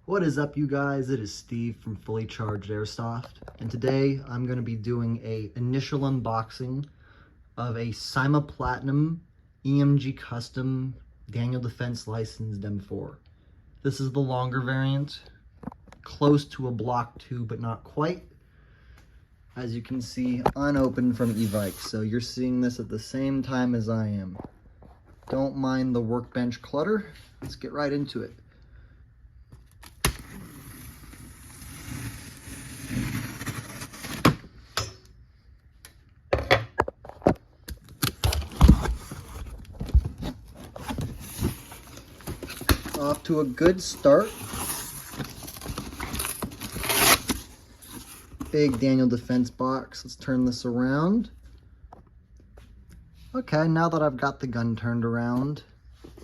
What is up, you guys? It is Steve from Fully Charged Airsoft, and today I'm going to be doing a initial unboxing of a Cyma Platinum EMG Custom Daniel Defense licensed M4. This is the longer variant, close to a Block II, but not quite. As you can see, unopened from Evike, so you're seeing this at the same time as I am. Don't mind the workbench clutter. Let's get right into it. Off to a good start. Big Daniel Defense box. Let's turn this around. Okay, now that I've got the gun turned around,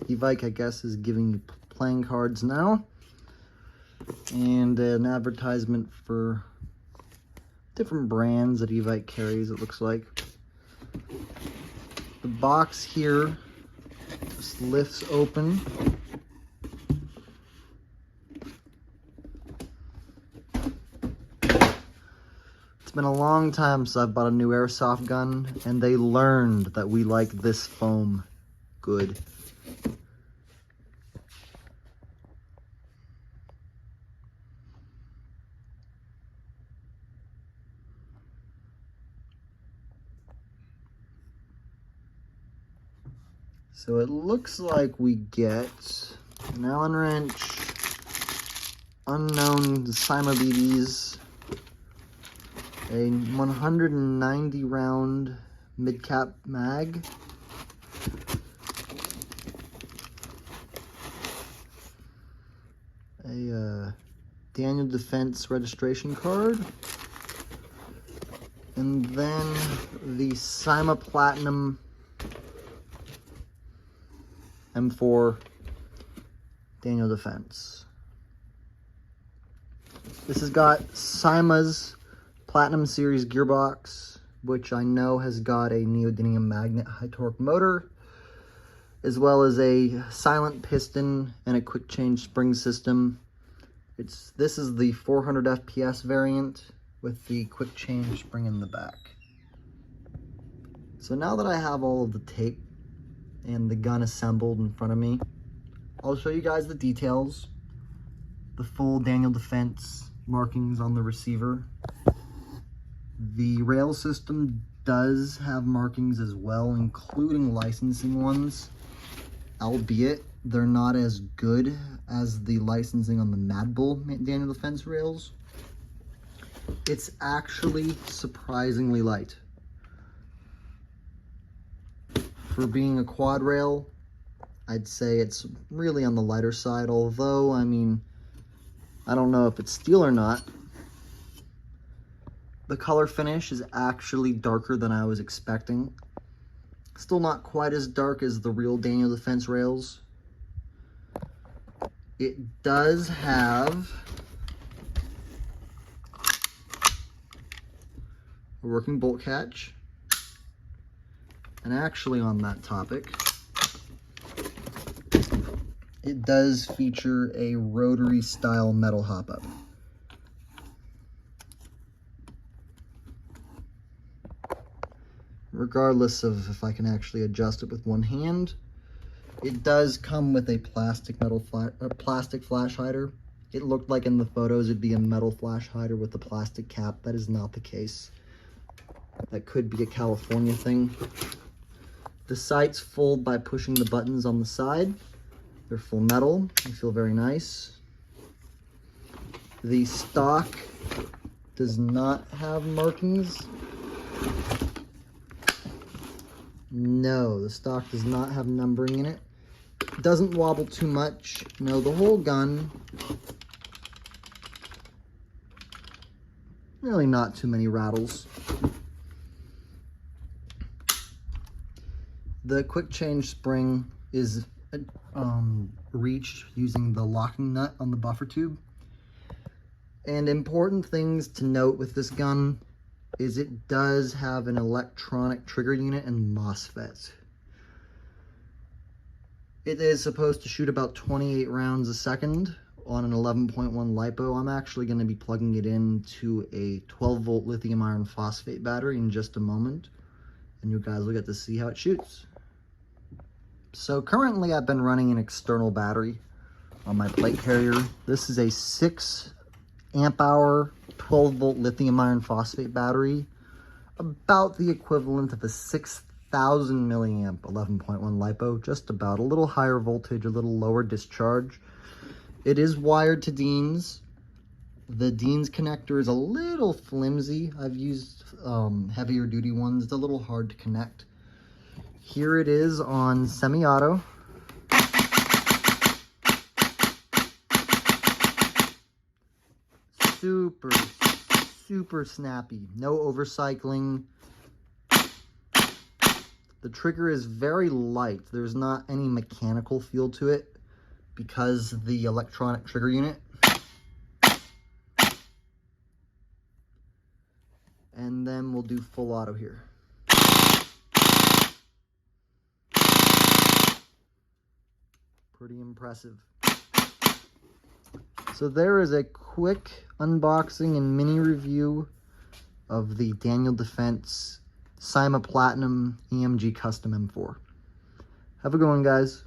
Evike, I guess, is giving me playing cards now. And an advertisement for different brands that Evike carries, it looks like. The box here just lifts open. It's been a long time since I've bought a new airsoft gun, and they learned that we like this foam good. So it looks like we get an Allen wrench, unknown Cyma BBs, a 190 round mid-cap mag, a Daniel Defense registration card, and then the Cyma Platinum M4 Daniel Defense. This has got Cyma's Platinum Series gearbox, which I know has got a neodymium magnet high torque motor, as well as a silent piston and a quick change spring system. This is the 400 FPS variant with the quick change spring in the back. So now that I have all of the tape and the gun assembled in front of me, I'll show you guys the details, the full Daniel Defense markings on the receiver. The rail system does have markings as well, including licensing ones, albeit they're not as good as the licensing on the Mad Bull Daniel Defense rails. It's actually surprisingly light. For being a quad rail, I'd say it's really on the lighter side, although, I mean, I don't know if it's steel or not. The color finish is actually darker than I was expecting. Still not quite as dark as the real Daniel Defense rails. It does have a working bolt catch. And actually, on that topic, it does feature a rotary style metal hop-up. Regardless of if I can actually adjust it with one hand, it does come with a plastic flash hider. It looked like in the photos it'd be a metal flash hider with a plastic cap. That is not the case. That could be a California thing. The sights fold by pushing the buttons on the side. They're full metal. They feel very nice. The stock does not have markings. No, the stock does not have numbering in it. It doesn't wobble too much. No, the whole gun, really not too many rattles. The quick change spring is reached using the locking nut on the buffer tube. And important things to note with this gun is it does have an electronic trigger unit and MOSFET. It is supposed to shoot about 28 rounds a second, on an 11.1 LiPo. I'm actually going to be plugging it into a 12-volt lithium iron phosphate battery in just a moment, and you guys will get to see how it shoots. So currently I've been running an external battery on my plate carrier. This is a 6 amp hour 12-volt lithium iron phosphate battery, about the equivalent of a 6,000 milliamp 11.1 LiPo, just about. A little higher voltage, a little lower discharge. It is wired to Dean's. The Dean's connector is a little flimsy. I've used heavier duty ones. It's a little hard to connect. Here it is on semi-auto. Super snappy. No overcycling. The trigger is very light. There's not any mechanical feel to it because the electronic trigger unit. And then we'll do full auto here. Pretty impressive. So there is a quick unboxing and mini review of the Daniel Defense Cyma Platinum EMG Custom M4. Have a good one, guys.